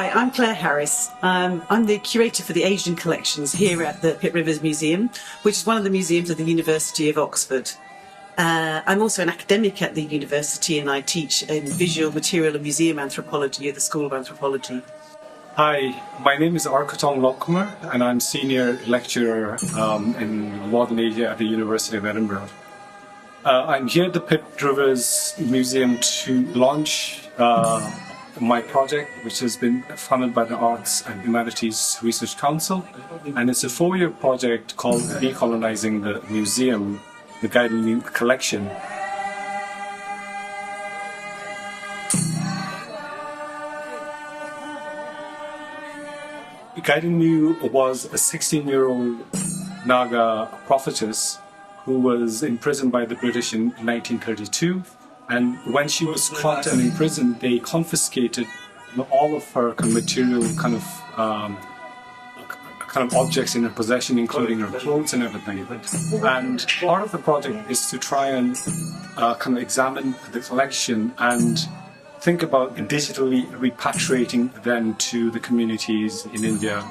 Hi, I'm Claire Harris. I'm the curator for the Asian collections here at the Pitt Rivers Museum, which is one of the museums of the University of Oxford. I'm also an academic at the university and I teach in visual, material and museum anthropology at the School of Anthropology. Hi, my name is Arkatong Lokkumar and I'm senior lecturer in Modern Asia at the University of Edinburgh. I'm here at the Pitt Rivers Museum to launch my project, which has been funded by the Arts and Humanities Research Council, and it's a 4-year project called Decolonizing the Museum, the Guiding New Collection. Guiding New was a 16-year-old Naga prophetess who was imprisoned by the British in 1932. And when she was caught and imprisoned, they confiscated all of her material kind of objects in her possession, including her clothes and everything. And part of the project is to try and kind of examine the collection and think about digitally repatriating them to the communities in India.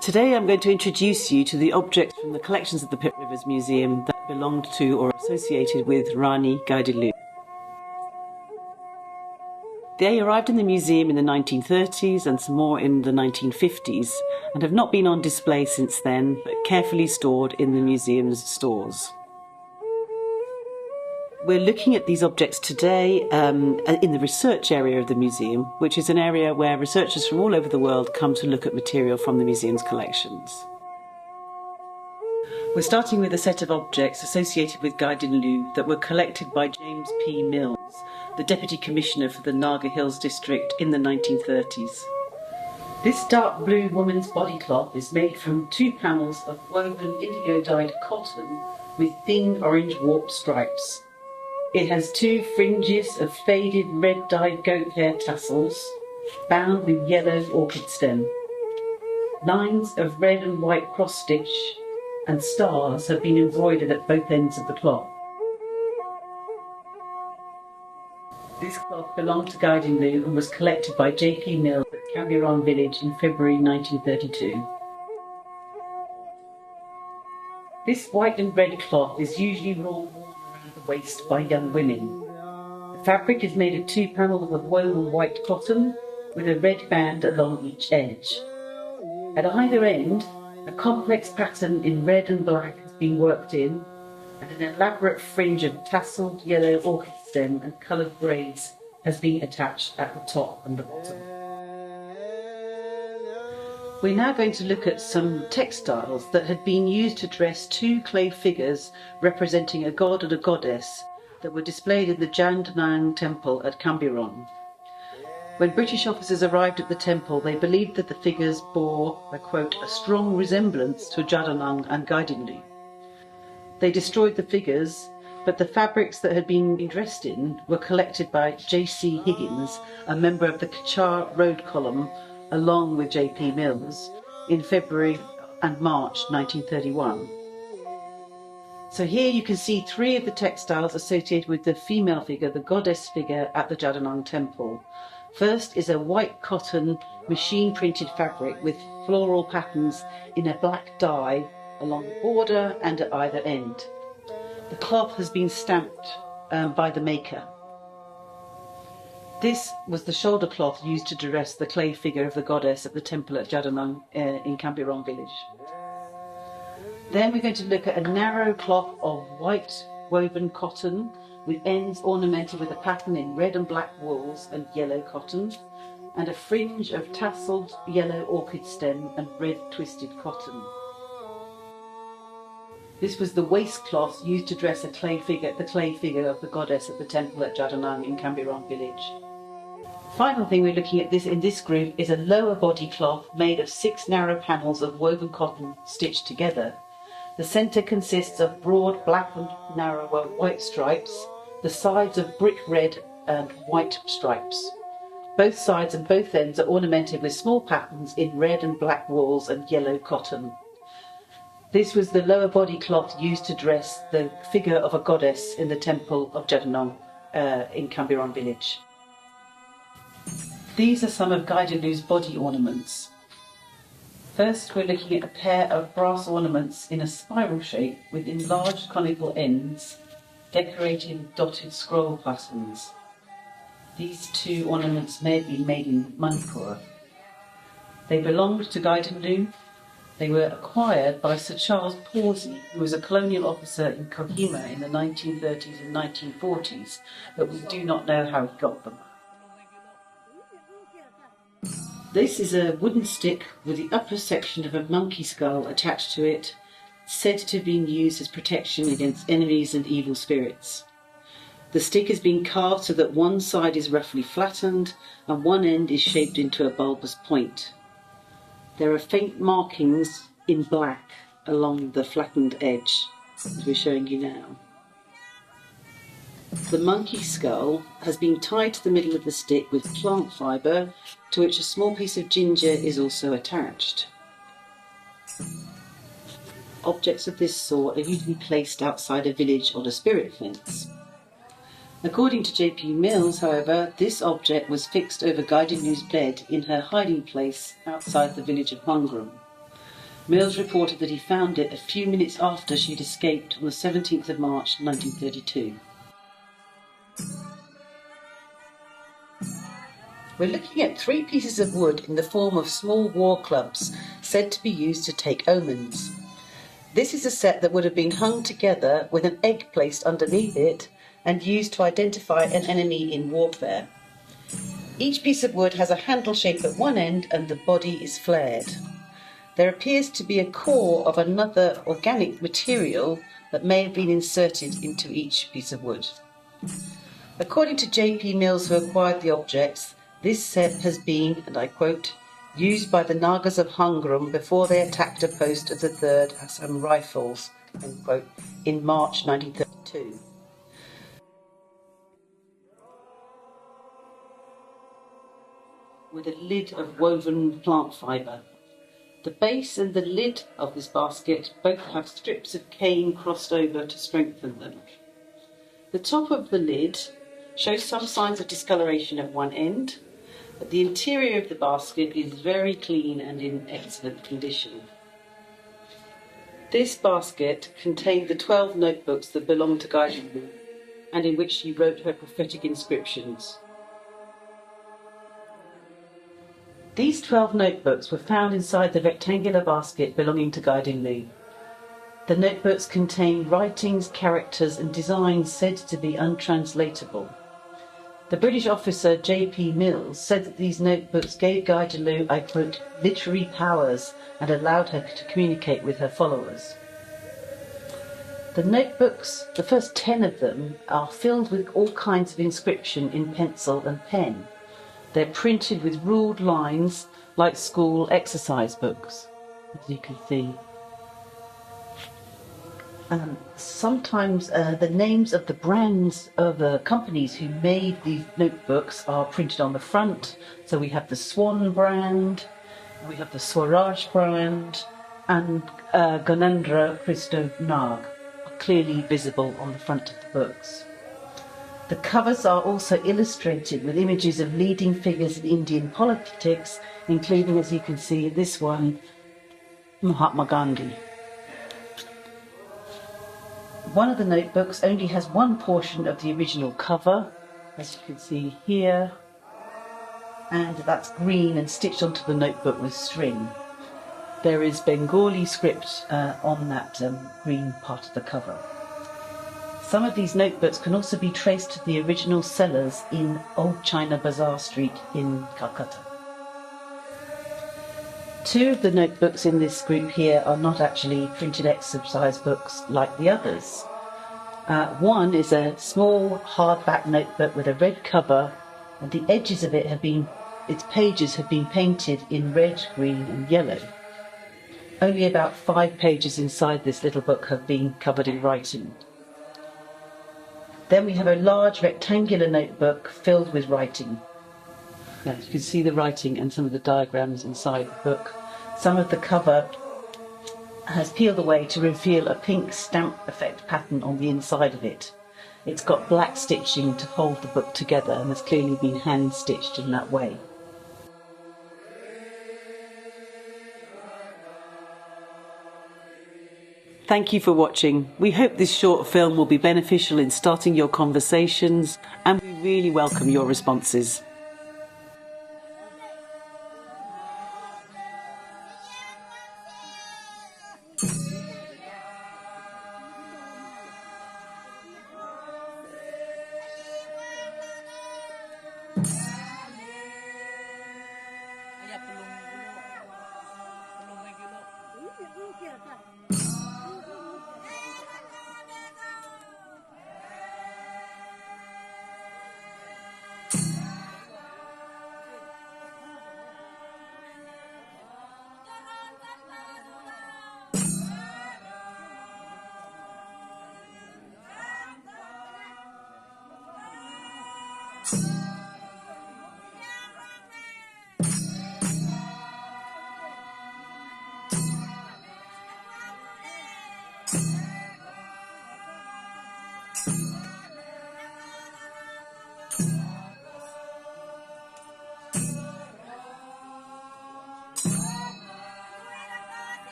Today I'm going to introduce you to the objects from the collections of the Pitt Rivers Museum that belonged to or associated with Rani Gaidilu. They arrived in the museum in the 1930s and some more in the 1950s and have not been on display since then, but carefully stored in the museum's stores. We're looking at these objects today in the research area of the museum, which is an area where researchers from all over the world come to look at material from the museum's collections. We're starting with a set of objects associated with Gaidilu that were collected by James P. Mills, the Deputy Commissioner for the Naga Hills District in the 1930s. This dark blue woman's body cloth is made from 2 panels of woven indigo-dyed cotton with thin orange warp stripes. It has 2 fringes of faded red-dyed goat hair tassels, bound with yellow orchid stem. Lines of red and white cross-stitch and stars have been embroidered at both ends of the cloth. This cloth belonged to Gaidilu and was collected by J.P. Mills at Camburon Village in February 1932. This white and red cloth is usually worn around the waist by young women. The fabric is made of 2 panels of woven white cotton with a red band along each edge. At either end, a complex pattern in red and black has been worked in, and an elaborate fringe of tasseled yellow orchid stem and coloured braids has been attached at the top and the bottom. We're now going to look at some textiles that had been used to dress 2 clay figures representing a god and a goddess that were displayed in the Jandanang temple at Camburon. When British officers arrived at the temple, they believed that the figures bore, I quote, a strong resemblance to Jandanang and Gaidilu. They destroyed the figures, but the fabrics that had been dressed in were collected by J.C. Higgins, a member of the Kachar Road Column, along with J.P. Mills, in February and March 1931. So here you can see 3 of the textiles associated with the female figure, the goddess figure at the Jandanang temple. First is a white cotton machine-printed fabric with floral patterns in a black dye along the border and at either end. The cloth has been stamped by the maker. This was the shoulder cloth used to dress the clay figure of the goddess at the temple at Jandanang in Camburon Village. Then we're going to look at a narrow cloth of white woven cotton with ends ornamented with a pattern in red and black wools and yellow cotton, and a fringe of tasselled yellow orchid stem and red twisted cotton. This was the waistcloth used to dress the clay figure of the goddess at the temple at Jandanang in Camburon Village. Final thing we're looking at in this group is a lower body cloth made of 6 narrow panels of woven cotton stitched together. The centre consists of broad black and narrower white stripes, the sides of brick red and white stripes. Both sides and both ends are ornamented with small patterns in red and black wools and yellow cotton. This was the lower body cloth used to dress the figure of a goddess in the temple of Jadanong in Kambiron village. These are some of Gaidalu's body ornaments. First, we're looking at a pair of brass ornaments in a spiral shape with enlarged conical ends, decorated with dotted scroll patterns. These two ornaments may have been made in Manipur. They belonged to Gaidalu. They were acquired by Sir Charles Pawsey, who was a colonial officer in Kohima in the 1930s and 1940s, but we do not know how he got them. This is a wooden stick with the upper section of a monkey skull attached to it, said to have been used as protection against enemies and evil spirits. The stick has been carved so that one side is roughly flattened and one end is shaped into a bulbous point. There are faint markings in black along the flattened edge, as we're showing you now. The monkey skull has been tied to the middle of the stick with plant fibre, to which a small piece of ginger is also attached. Objects of this sort are usually placed outside a village on a spirit fence. According to J.P. Mills, however, this object was fixed over Gaidalu's bed in her hiding place outside the village of Hungram. Mills reported that he found it a few minutes after she'd escaped on the 17th of March 1932. We're looking at 3 pieces of wood in the form of small war clubs, said to be used to take omens. This is a set that would have been hung together with an egg placed underneath it and used to identify an enemy in warfare. Each piece of wood has a handle shape at one end and the body is flared. There appears to be a core of another organic material that may have been inserted into each piece of wood. According to J.P. Mills, who acquired the objects, this set has been, and I quote, used by the Nagas of Hungram before they attacked a post of the 3rd Assam Rifles, end quote, in March 1932. With a lid of woven plant fibre. The base and the lid of this basket both have strips of cane crossed over to strengthen them. The top of the lid shows some signs of discoloration at one end, but the interior of the basket is very clean and in excellent condition. This basket contained the 12 notebooks that belonged to Gaidalu and in which she wrote her prophetic inscriptions. These 12 notebooks were found inside the rectangular basket belonging to Gaidalu. The notebooks contain writings, characters and designs said to be untranslatable. The British officer J.P. Mills said that these notebooks gave Gaidalu, I quote, literary powers and allowed her to communicate with her followers. The notebooks, the first 10 of them, are filled with all kinds of inscription in pencil and pen. They're printed with ruled lines like school exercise books, as you can see. Sometimes the names of the brands of the companies who made these notebooks are printed on the front. So we have the Swan brand, we have the Swaraj brand, and Ganendra Christo Nag are clearly visible on the front of the books. The covers are also illustrated with images of leading figures in Indian politics, including, as you can see, this one, Mahatma Gandhi. One of the notebooks only has one portion of the original cover, as you can see here, and that's green and stitched onto the notebook with string. There is Bengali script on that green part of the cover. Some of these notebooks can also be traced to the original sellers in Old China Bazaar Street in Calcutta. 2 of the notebooks in this group here are not actually printed exercise books like the others. One is a small hardback notebook with a red cover, and the edges of its pages have been painted in red, green and yellow. Only about 5 pages inside this little book have been covered in writing. Then we have a large rectangular notebook filled with writing. Now you can see the writing and some of the diagrams inside the book. Some of the cover has peeled away to reveal a pink stamp effect pattern on the inside of it. It's got black stitching to hold the book together and has clearly been hand stitched in that way. Thank you for watching. We hope this short film will be beneficial in starting your conversations, and we really welcome your responses.